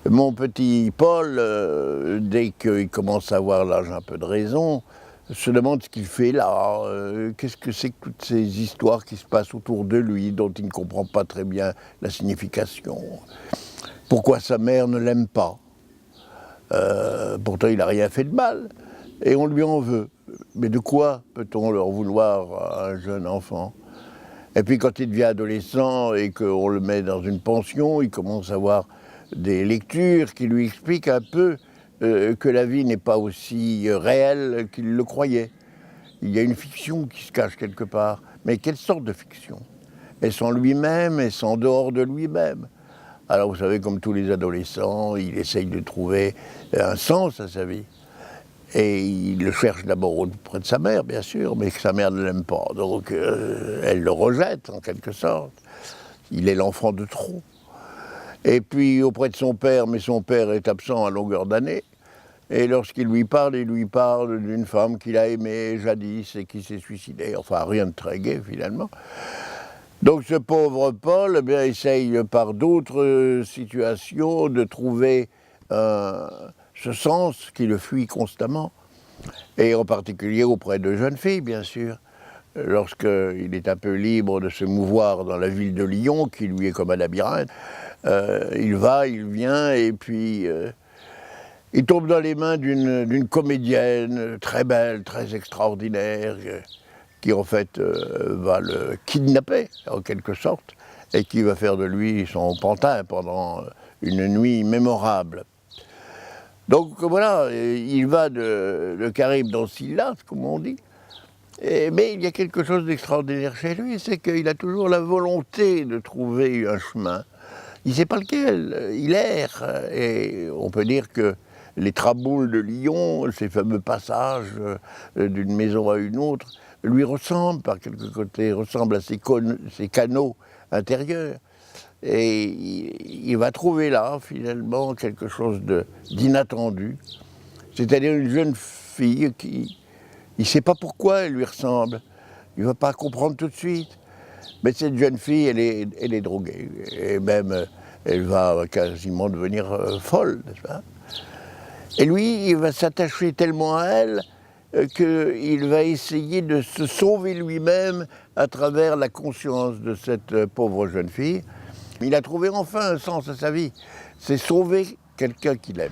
Mon petit Paul, dès qu'il commence à avoir l'âge un peu de raison, se demande ce qu'il fait là, qu'est-ce que c'est que toutes ces histoires qui se passent autour de lui, dont il ne comprend pas très bien la signification. Pourquoi sa mère ne l'aime pas? Pourtant il n'a rien fait de mal, et on lui en veut. Mais de quoi peut-on leur vouloir à un jeune enfant? Et puis quand il devient adolescent et qu'on le met dans une pension, il commence à avoir des lectures qui lui expliquent un peu que la vie n'est pas aussi réelle qu'il le croyait. Il y a une fiction qui se cache quelque part. Mais quelle sorte de fiction? Est-ce en lui-même? Est-ce en dehors de lui-même? Alors vous savez, comme tous les adolescents, il essaye de trouver un sens à sa vie. Et il le cherche d'abord auprès de sa mère, bien sûr, mais que sa mère ne l'aime pas. Donc elle le rejette, en quelque sorte. Il est l'enfant de trop. Et puis auprès de son père, mais son père est absent à longueur d'année. Et lorsqu'il lui parle, il lui parle d'une femme qu'il a aimée jadis et qui s'est suicidée. Enfin, rien de très gai, finalement. Donc ce pauvre Paul, eh bien, essaye par d'autres situations de trouver ce sens qui le fuit constamment, et en particulier auprès de jeunes filles, bien sûr. Lorsqu'il est un peu libre de se mouvoir dans la ville de Lyon, qui lui est comme un labyrinthe, il va, il vient, et puis il tombe dans les mains d'une comédienne très belle, très extraordinaire, qui en fait va le kidnapper, en quelque sorte, et qui va faire de lui son pantin pendant une nuit mémorable. Donc voilà, il va de Charybde dans Scylla, comme on dit, mais il y a quelque chose d'extraordinaire chez lui, c'est qu'il a toujours la volonté de trouver un chemin. Il ne sait pas lequel, il erre, et on peut dire que les traboules de Lyon, ces fameux passages d'une maison à une autre, lui ressemblent par quelque côté, ressemblent à ces canaux intérieurs. Et il va trouver là, finalement, quelque chose d'inattendu. C'est-à-dire une jeune fille qui, il ne sait pas pourquoi elle lui ressemble. Il ne va pas comprendre tout de suite. Mais cette jeune fille, elle est droguée. Et même, elle va quasiment devenir folle, n'est-ce pas? Et lui, il va s'attacher tellement à elle qu'il va essayer de se sauver lui-même à travers la conscience de cette pauvre jeune fille. Il a trouvé enfin un sens à sa vie, c'est sauver quelqu'un qu'il aime.